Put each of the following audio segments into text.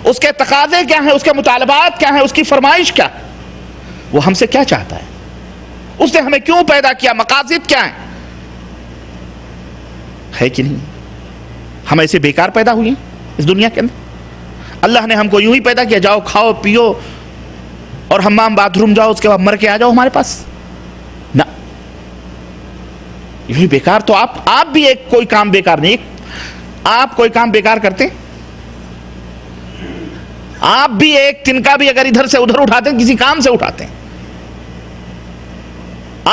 اس کے تقاضے کیا ہیں، اس کے مطالبات کیا ہیں، اس کی فرمائش کیا ہے، وہ ہم سے کیا چاہتا ہے، اس نے ہمیں کیوں پیدا کیا، مقاصد کیا ہیں، ہے کہ نہیں؟ ہم ایسے بیکار پیدا ہوئے ہیں اس دنیا کے اندر؟ اللہ نے ہم کو یوں ہی پیدا کیا جاؤ کھاؤ پیو اور حمام باتھ روم جاؤ، اس کے بعد مر کے آ جاؤ ہمارے پاس؟ نہ، یوں ہی بیکار. تو آپ بھی ایک کوئی کام بیکار نہیں. آپ کوئی کام بیکار کرتے؟ آپ بھی ایک تنکا بھی اگر ادھر سے ادھر اٹھاتے ہیں، کسی کام سے اٹھاتے ہیں.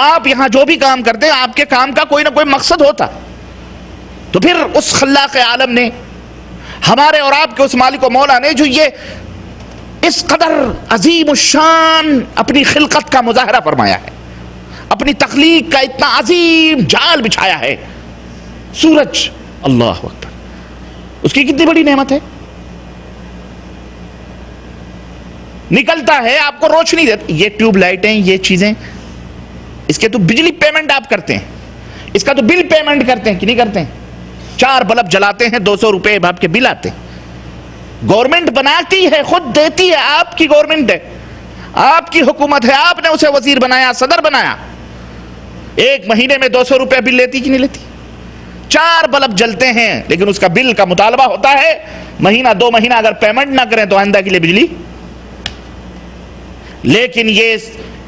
آپ یہاں جو بھی کام کرتے ہیں، آپ کے کام کا کوئی نہ کوئی مقصد ہوتا. تو پھر اس خلاق عالم نے، ہمارے اور آپ کے اس مالک و مولا نے، جو یہ اس قدر عظیم الشان اپنی خلقت کا مظاہرہ فرمایا ہے، اپنی تخلیق کا اتنا عظیم جال بچھایا ہے، سورج، اللہ اکبر، اس کی کتنی بڑی نعمت ہے. نکلتا ہے، آپ کو روشنی دیتا. یہ ٹیوب لائٹیں، یہ چیزیں، اس کے تو بجلی پیمنٹ آپ کرتے ہیں، اس کا تو بل پیمنٹ کرتے ہیں کہ نہیں کرتے ہیں؟ 4 بلب جلاتے ہیں، 200 روپے آپ کے بل آتے ہیں. گورنمنٹ بناتی ہے، خود دیتی ہے، آپ کی گورنمنٹ ہے، آپ کی حکومت ہے، آپ نے اسے وزیر بنایا، صدر بنایا. 1 مہینے میں 200 روپے بل لیتی کہ نہیں لیتی؟ 4 بلب جلتے ہیں، لیکن اس کا بل کا مطالبہ ہوتا ہے مہینہ 2 مہینہ اگر پیمنٹ نہ کریں تو آئندہ کے لیے بجلی. لیکن یہ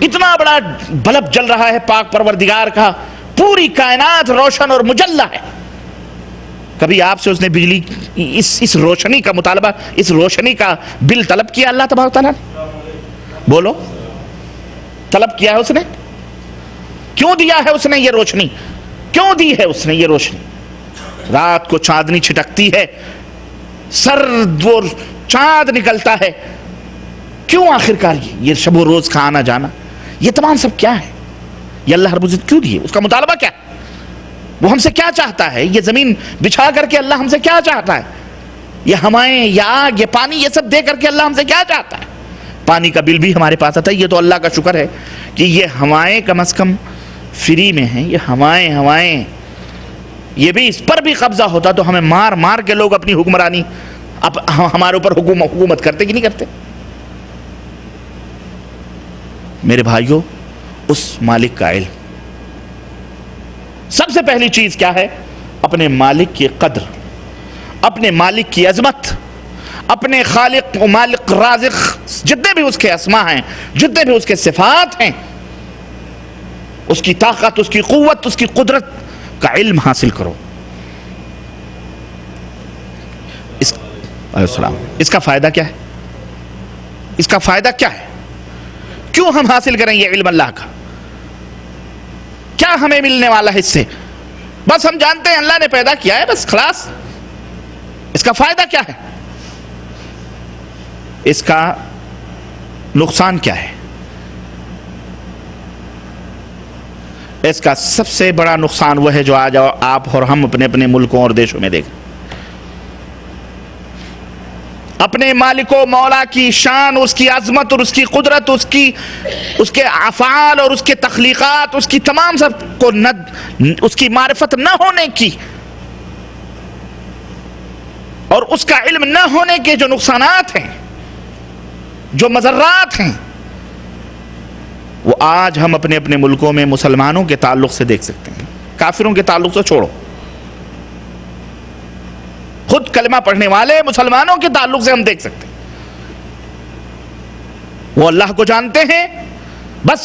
اتنا بڑا بلب جل رہا ہے پاک پروردگار کا، پوری کائنات روشن اور مجلہ ہے. کبھی آپ سے اس نے بجلی اس روشنی کا مطالبہ، اس روشنی کا بل طلب کیا اللہ تبارک تعالیٰ نے؟ بولو، طلب کیا ہے اس نے؟ کیوں دیا ہے اس نے یہ روشنی؟ کیوں دی ہے اس نے یہ روشنی؟ رات کو چاندنی چھٹکتی ہے، سرد وہ چاند نکلتا ہے، کیوں آخرکار یہ شب و روز کا آنا جانا، یہ تمام سب کیا ہے؟ یہ اللہ رب العزت کیوں دیے؟ اس کا مطالبہ کیا ہے؟ وہ ہم سے کیا چاہتا ہے؟ یہ زمین بچھا کر کے اللہ ہم سے کیا چاہتا ہے؟ یہ ہوائیں، یہ آگ، یہ پانی، یہ سب دے کر کے اللہ ہم سے کیا چاہتا ہے؟ پانی کا بل بھی ہمارے پاس آتا ہے. یہ تو اللہ کا شکر ہے کہ یہ ہوائیں کم از کم فری میں ہیں. یہ ہوائیں یہ بھی، اس پر بھی قبضہ ہوتا تو ہمیں مار مار کے لوگ اپنی حکمرانی ہمارے اوپر حکومت کرتے کہ نہیں کرتے؟ میرے بھائیوں، اس مالک کا علم. سب سے پہلی چیز کیا ہے؟ اپنے مالک کی قدر، اپنے مالک کی عظمت، اپنے خالق و مالک رازق، جتنے بھی اس کے اسماء ہیں، جتنے بھی اس کے صفات ہیں، اس کی طاقت، اس کی قوت، اس کی قدرت کا علم حاصل کرو. اس کا فائدہ کیا ہے؟ اس کا فائدہ کیا ہے؟ کیوں ہم حاصل کریں یہ علم اللہ کا؟ کیا ہمیں ملنے والا ہے اس سے؟ بس ہم جانتے ہیں اللہ نے پیدا کیا ہے، بس خلاص. اس کا فائدہ کیا ہے؟ اس کا نقصان کیا ہے؟ اس کا سب سے بڑا نقصان وہ ہے جو آج آپ اور ہم اپنے اپنے ملکوں اور دیشوں میں دیکھیں. اپنے مالک و مولا کی شان، اس کی عظمت اور اس کی قدرت، اس کے افعال اور اس کے تخلیقات، اس کی تمام سب کو اس کی معرفت نہ ہونے کی اور اس کا علم نہ ہونے کے جو نقصانات ہیں، جو مضرات ہیں، وہ آج ہم اپنے اپنے ملکوں میں مسلمانوں کے تعلق سے دیکھ سکتے ہیں. کافروں کے تعلق سے چھوڑو، خود کلمہ پڑھنے والے مسلمانوں کے تعلق سے ہم دیکھ سکتے ہیں. وہ اللہ کو جانتے ہیں، بس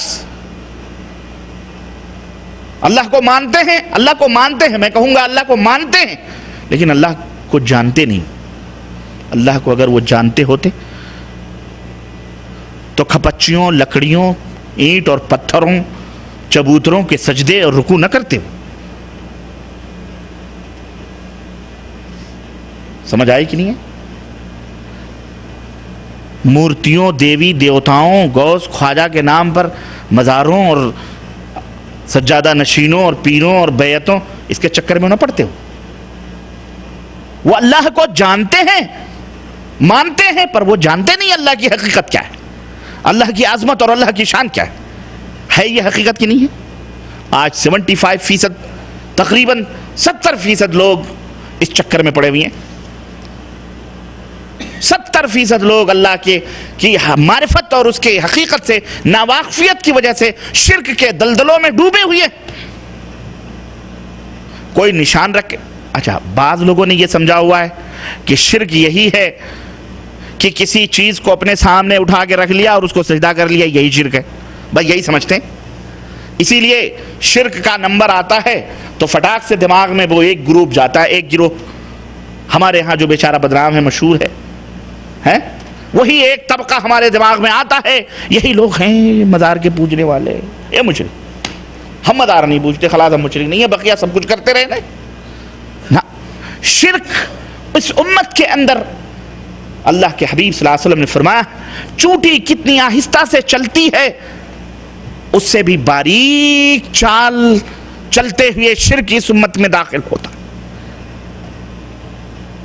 اللہ کو مانتے ہیں، اللہ کو مانتے ہیں، میں کہوں گا اللہ کو مانتے ہیں، لیکن اللہ کو جانتے نہیں. اللہ کو اگر وہ جانتے ہوتے تو کھپچیوں، لکڑیوں، اینٹ اور پتھروں، چبوتروں کے سجدے اور رکوع نہ کرتے. سمجھ آئی کہ نہیں ہے؟ مورتیوں، دیوی دیوتاؤں، غوث خواجہ کے نام پر مزاروں اور سجادہ نشینوں اور پیروں اور بیعتوں، اس کے چکر میں نہ پڑتے ہو. وہ اللہ کو جانتے ہیں، مانتے ہیں، پر وہ جانتے نہیں اللہ کی حقیقت کیا ہے، اللہ کی عظمت اور اللہ کی شان کیا ہے یہ حقیقت کی نہیں ہے. آج 75%، تقریباً 70% لوگ اس چکر میں پڑے ہوئے ہیں. 70% لوگ اللہ کی معرفت اور اس کے حقیقت سے ناواقفیت کی وجہ سے شرک کے دلدلوں میں ڈوبے ہوئے. کوئی نشان رکھے. اچھا، بعض لوگوں نے یہ سمجھا ہوا ہے کہ شرک یہی ہے کہ کسی چیز کو اپنے سامنے اٹھا کے رکھ لیا اور اس کو سجدہ کر لیا، یہی شرک ہے. بس یہی سمجھتے ہیں. اسی لیے شرک کا نمبر آتا ہے تو فٹاک سے دماغ میں وہ ایک گروپ جاتا ہے، ایک گروہ ہمارے ہاں جو بیچارہ بدنام ہے، مشہور ہے، وہی ایک طبقہ ہمارے دماغ میں آتا ہے. یہی لوگ ہیں مزار کے پوجنے والے، یہ مشرک. ہم مزار نہیں پوجتے، خلاص ہم مشرک نہیں ہے، بقیہ سب کچھ کرتے رہے. نا، شرک اس امت کے اندر اللہ کے حبیب صلی اللہ علیہ وسلم نے فرمایا چونٹی کتنی آہستہ سے چلتی ہے اس سے بھی باریک چال چلتے ہوئے شرک اس امت میں داخل ہوتا.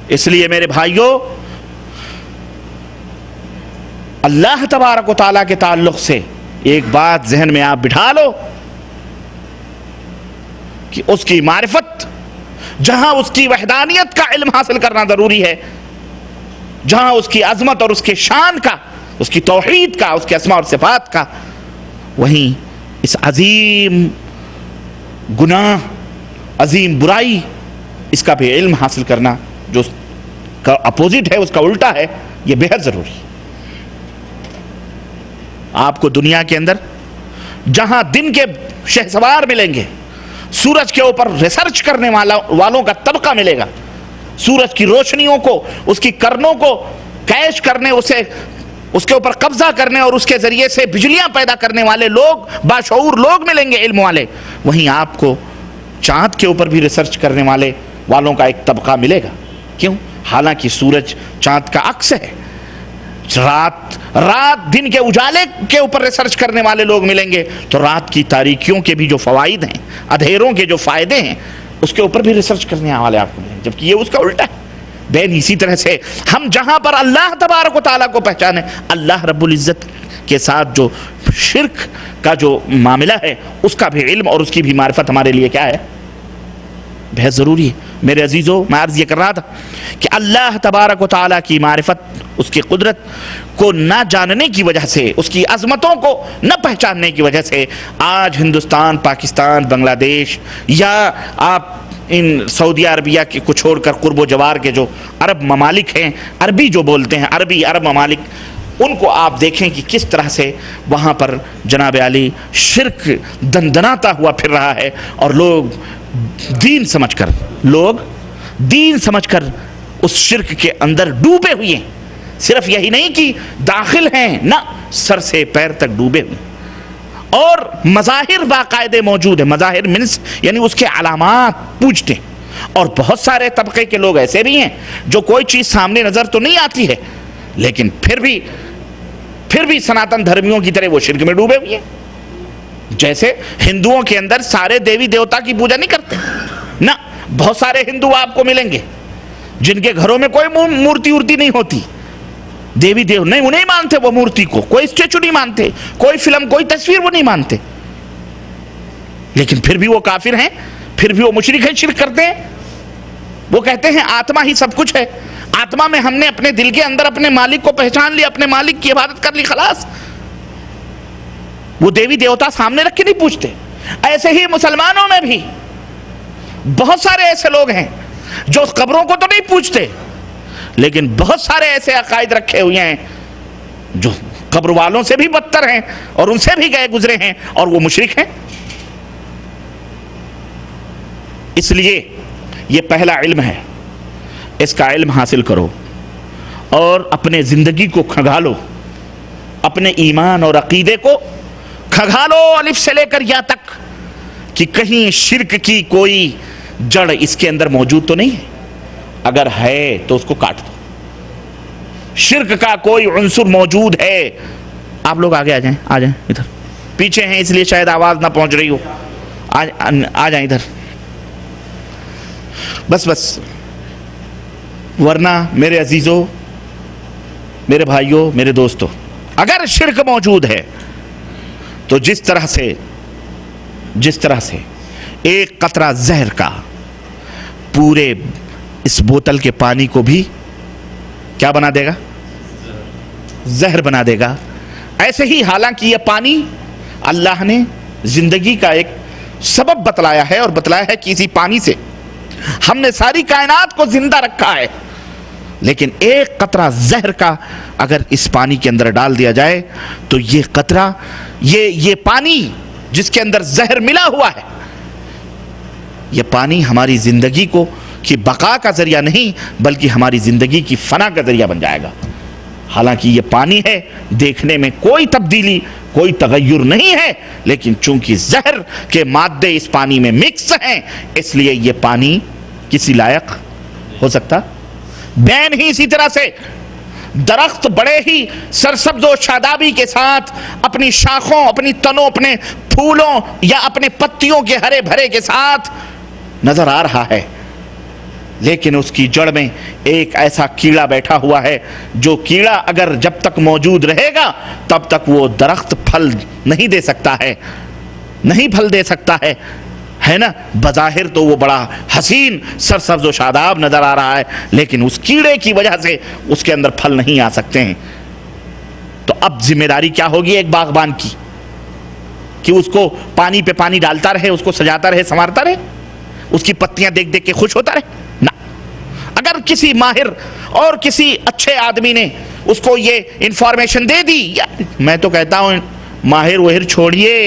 اس لیے میرے بھائیوں، اللہ تبارک و تعالیٰ کے تعلق سے ایک بات ذہن میں آپ بٹھا لو کہ اس کی معرفت، جہاں اس کی وحدانیت کا علم حاصل کرنا ضروری ہے، جہاں اس کی عظمت اور اس کے شان کا، اس کی توحید کا، اس کے اسماء اور صفات کا، وہیں اس عظیم گناہ، عظیم برائی، اس کا بھی علم حاصل کرنا جو اس کا اپوزٹ ہے، اس کا الٹا ہے، یہ بے حد ضروری. آپ کو دنیا کے اندر جہاں دن کے شہسوار ملیں گے، سورج کے اوپر ریسرچ کرنے والوں کا طبقہ ملے گا، سورج کی روشنیوں کو، اس کی کرنوں کو کیش کرنے، اس کے اوپر قبضہ کرنے اور اس کے ذریعے سے بجلیاں پیدا کرنے والے لوگ، باشعور لوگ ملیں گے، علم والے. وہیں آپ کو چاند کے اوپر بھی ریسرچ کرنے والوں کا ایک طبقہ ملے گا. کیوں؟ حالانکہ سورج چاند کا عکس ہے. رات دن کے اجالے کے اوپر ریسرچ کرنے والے لوگ ملیں گے تو رات کی تاریکیوں کے بھی جو فوائد ہیں، اندھیروں کے جو فائدے ہیں، اس کے اوپر بھی ریسرچ کرنے والے آپ کو ملیں گے، جبکہ یہ اس کا الٹا ہے. بہن، اسی طرح سے ہم جہاں پر اللہ تبارک و تعالیٰ کو پہچانے، اللہ رب العزت کے ساتھ جو شرک کا جو معاملہ ہے، اس کا بھی علم اور اس کی بھی معرفت ہمارے لیے کیا ہے؟ بہت ضروری ہے. میرے عزیزو، میں عرض یہ کر رہا تھا کہ اللہ تبارک و تعالیٰ کی معرفت، اس کی قدرت کو نہ جاننے کی وجہ سے، اس کی عظمتوں کو نہ پہچاننے کی وجہ سے آج ہندوستان، پاکستان، بنگلہ دیش، یا آپ ان سعودیہ عربیہ کو چھوڑ کر قرب و جوار کے جو عرب ممالک ہیں، عربی جو بولتے ہیں، عرب ممالک، ان کو آپ دیکھیں کہ کس طرح سے وہاں پر جناب علی شرک دندناتا ہوا پھر رہا ہے، اور لوگ دین سمجھ کر اس شرک کے اندر ڈوبے ہوئے ہیں. صرف یہی نہیں کہ داخل ہیں، نہ سر سے پیر تک ڈوبے ہوئے ہیں. اور مظاہر باقاعدے موجود ہیں، مظاہر منس یعنی اس کے علامات پوجتے ہیں. اور بہت سارے طبقے کے لوگ ایسے بھی ہیں جو کوئی چیز سامنے نظر تو نہیں آتی ہے، لیکن پھر بھی سناتن دھرمیوں کی طرح وہ شرک میں ڈوبے ہوئے ہیں. جیسے ہندوؤں کے اندر سارے دیوی دیوتا کی پوجا نہیں کرتے، نہ بہت سارے ہندو آپ کو ملیں گے جن کے گھروں میں کوئی مورتی نہیں ہوتی، دیوی دیو نہیں، وہ نہیں مانتے وہ مورتی کو، کوئی اسٹیچو نہیں مانتے، کوئی فلم، کوئی تصویر وہ نہیں مانتے، لیکن پھر بھی وہ کافر ہیں، پھر بھی وہ مشرک ہیں، شرک کرتے ہیں. وہ کہتے ہیں آتما ہی سب کچھ ہے، آتما میں ہم نے اپنے دل کے اندر اپنے مالک کو پہچان لیا، اپنے مالک کی عبادت کر لی، خلاص. وہ دیوی دیوتا سامنے رکھ کے نہیں پوچھتے. ایسے ہی مسلمانوں میں بھی بہت سارے ایسے لوگ ہیں جو قبروں کو تو نہیں پوچھتے، لیکن بہت سارے ایسے عقائد رکھے ہوئے ہیں جو قبر والوں سے بھی بدتر ہیں اور ان سے بھی گئے گزرے ہیں، اور وہ مشرک ہیں. اس لیے یہ پہلا علم ہے، اس کا علم حاصل کرو اور اپنے زندگی کو کھنگالو، اپنے ایمان اور عقیدے کو کھنگالو الف سے لے کر یا تک، کہ کہیں شرک کی کوئی جڑ اس کے اندر موجود تو نہیں ہے. اگر ہے تو اس کو کاٹ دو. شرک کا کوئی عنصر موجود ہے. آپ لوگ آگے آ جائیں ادھر، پیچھے ہیں اس لیے شاید آواز نہ پہنچ رہی ہو، آ جائیں ادھر، بس. ورنہ میرے عزیزوں، میرے بھائیوں، میرے دوستوں، اگر شرک موجود ہے تو جس طرح سے ایک قطرہ زہر کا پورے اس بوتل کے پانی کو بھی کیا بنا دے گا؟ زہر بنا دے گا۔ ایسے ہی حالانکہ یہ پانی اللہ نے زندگی کا ایک سبب بتلایا ہے، اور بتلایا ہے کہ اسی پانی سے ہم نے ساری کائنات کو زندہ رکھا ہے، لیکن ایک قطرہ زہر کا اگر اس پانی کے اندر ڈال دیا جائے تو یہ قطرہ، یہ پانی جس کے اندر زہر ملا ہوا ہے، یہ پانی ہماری زندگی کی بقا کا ذریعہ نہیں بلکہ ہماری زندگی کی فنا کا ذریعہ بن جائے گا۔ حالانکہ یہ پانی ہے، دیکھنے میں کوئی تبدیلی، کوئی تغیر نہیں ہے، لیکن چونکہ زہر کے مادے اس پانی میں مکس ہیں، اس لیے یہ پانی کسی لائق ہو سکتا۔ بین ہی اسی طرح سے درخت بڑے ہی سرسبز و شادابی کے ساتھ اپنی شاخوں، اپنی تنوں، اپنے پھولوں یا اپنے پتیوں کے ہرے بھرے کے ساتھ نظر آ رہا ہے، لیکن اس کی جڑ میں ایک ایسا کیڑا بیٹھا ہوا ہے جو کیڑا اگر جب تک موجود رہے گا تب تک وہ درخت پھل نہیں دے سکتا ہے، نہیں پھل دے سکتا ہے نا۔ بظاہر تو وہ بڑا حسین سرسبز و شاداب نظر آ رہا ہے، لیکن اس کیڑے کی وجہ سے اس کے اندر پھل نہیں آ سکتے ہیں۔ تو اب ذمہ داری کیا ہوگی ایک باغبان کی کہ اس کو پانی پہ پانی ڈالتا رہے، اس کو سجاتا رہے، سنوارتا رہے، اس کی پتیاں دیکھ دیکھ کے خوش ہوتا رہے؟ نہ۔ اگر کسی ماہر اور کسی اچھے آدمی نے اس کو یہ انفارمیشن دے دی، میں تو کہتا ہوں ماہر وہر چھوڑیے،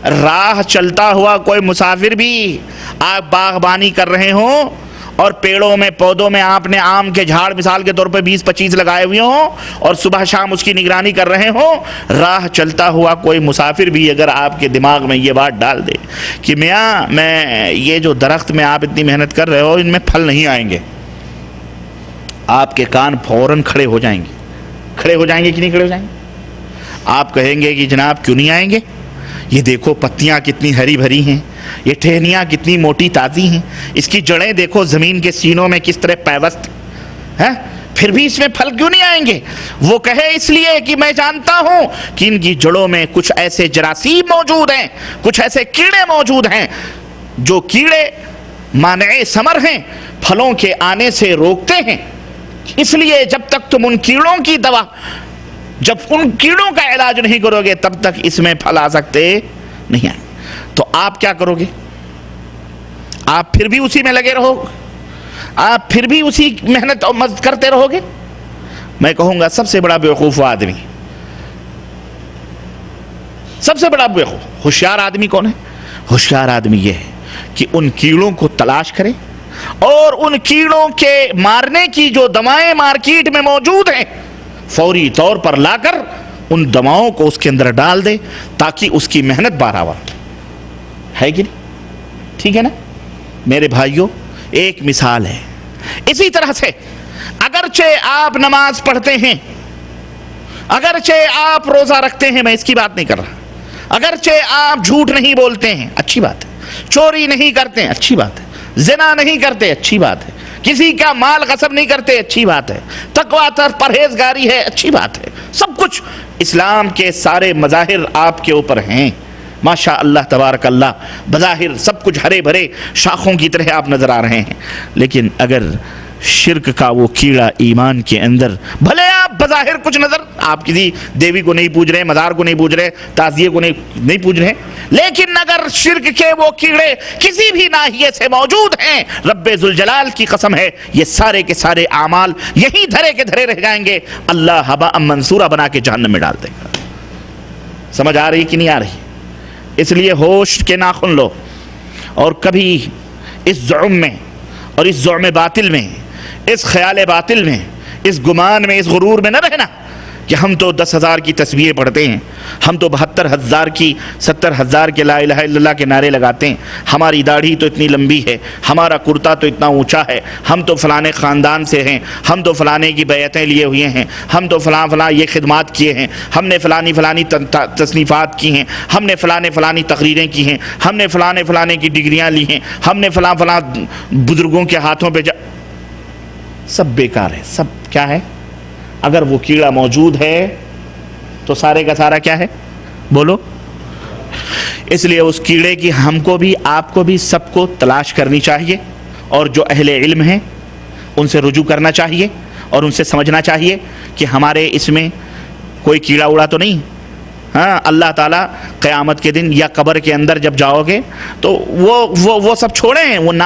راہ چلتا ہوا کوئی مسافر بھی آپ باغبانی کر رہے ہوں اور پیڑوں میں پودوں میں آپ نے آم کے جھاڑ مثال کے طور پہ 20-25 لگائے ہوئے ہوں اور صبح شام اس کی نگرانی کر رہے ہوں، راہ چلتا ہوا کوئی مسافر بھی اگر آپ کے دماغ میں یہ بات ڈال دے کہ میاں میں یہ جو درخت میں آپ اتنی محنت کر رہے ہو ان میں پھل نہیں آئیں گے، آپ کے کان فوراً کھڑے ہو جائیں گے۔ کھڑے ہو جائیں گے کہ نہیں کھڑے ہو جائیں گے؟ آپ کہیں گے کہ جناب کیوں نہیں آئیں گے؟ یہ دیکھو پتیاں کتنی ہری بھری ہیں، یہ ٹہنیاں کتنی موٹی تازی ہیں، اس کی جڑیں دیکھو زمین کے سینوں میں کس طرح پیوست ہیں، پھر بھی اس میں پھل کیوں نہیں آئیں گے؟ وہ کہے اس لیے کہ میں جانتا ہوں کہ ان کی جڑوں میں کچھ ایسے جراثیم موجود ہیں، کچھ ایسے کیڑے موجود ہیں جو کیڑے مانع ثمر ہیں، پھلوں کے آنے سے روکتے ہیں، اس لیے جب تک تم ان کیڑوں کی دوا، جب ان کیڑوں کا علاج نہیں کرو گے تب تک اس میں پھل آ سکتے نہیں آئیں۔ تو آپ کیا کرو گے؟ آپ پھر بھی اسی میں لگے رہو گے، آپ پھر بھی اسی محنت اور مزد کرتے رہو گے؟ میں کہوں گا سب سے بڑا بیوقوف آدمی، سب سے بڑا بیوقوف ہوشیار آدمی کون ہے؟ ہوشیار آدمی یہ ہے کہ ان کیڑوں کو تلاش کرے اور ان کیڑوں کے مارنے کی جو دوائیں مارکیٹ میں موجود ہیں فوری طور پر لا کر ان دواؤں کو اس کے اندر ڈال دے تاکہ اس کی محنت بارآور ہے کہ نہیں؟ ٹھیک ہے نا میرے بھائیوں؟ ایک مثال ہے اسی طرح سے، اگرچہ آپ نماز پڑھتے ہیں، اگرچہ آپ روزہ رکھتے ہیں، میں اس کی بات نہیں کر رہا، اگرچہ آپ جھوٹ نہیں بولتے ہیں، اچھی بات ہے، چوری نہیں کرتے ہیں، اچھی بات ہے، زنا نہیں کرتے، اچھی بات ہے، کسی کا مال غصب نہیں کرتے، اچھی بات ہے، تقویٰ پرہیزگاری ہے، اچھی بات ہے، سب کچھ اسلام کے سارے مظاہر آپ کے اوپر ہیں، ماشاء اللہ تبارک اللہ، بظاہر سب کچھ ہرے بھرے شاخوں کی طرح آپ نظر آ رہے ہیں، لیکن اگر شرک کا وہ کیڑا ایمان کے اندر، بھلے آپ بظاہر کچھ نظر، آپ کسی دیوی کو نہیں پوج رہے، مزار کو نہیں پوج رہے، تعزیے کو نہیں پوج رہے، لیکن اگر شرک کے وہ کیڑے کسی بھی ناحیے سے موجود ہیں، رب ذوالجلال کی قسم ہے یہ سارے کے سارے اعمال یہی دھرے کے دھرے رہ جائیں گے، اللہ ہباء منصورا بنا کے جہنم میں ڈال دے گا۔ سمجھ آ رہی کہ نہیں آ رہی؟ اس لیے ہوش کے ناخن لو اور کبھی اس زعم میں اور اس زعم باطل میں، اس خیال باطل میں، اس گمان میں، اس غرور میں نہ رہنا کہ ہم تو 10,000 کی تسبیحیں پڑھتے ہیں، ہم تو 72,000 کی 70,000 کے لا الہ الا اللہ کے نعرے لگاتے ہیں، ہماری داڑھی تو اتنی لمبی ہے، ہمارا کرتا تو اتنا اونچا ہے، ہم تو فلانے خاندان سے ہیں، ہم تو فلانے کی بیعتیں لیے ہوئے ہیں، ہم تو فلاں یہ خدمات کیے ہیں، ہم نے فلانی تصنیفات کی ہیں، ہم نے فلانی تقریریں کی ہیں، ہم نے فلانے کی ڈگریاں لی ہیں، ہم نے فلاں بزرگوں کے ہاتھوں پہ سب بیکار ہے، سب کیا ہے؟ اگر وہ کیڑا موجود ہے تو سارے کا سارا کیا ہے؟ بولو۔ اس لیے اس کیڑے کی ہم کو بھی، آپ کو بھی، سب کو تلاش کرنی چاہیے، اور جو اہل علم ہیں ان سے رجوع کرنا چاہیے، اور ان سے سمجھنا چاہیے کہ ہمارے اس میں کوئی کیڑا اڑا تو نہیں. ہاں اللہ تعالیٰ قیامت کے دن یا قبر کے اندر جب جاؤ گے تو وہ سب چھوڑیں, وہ نام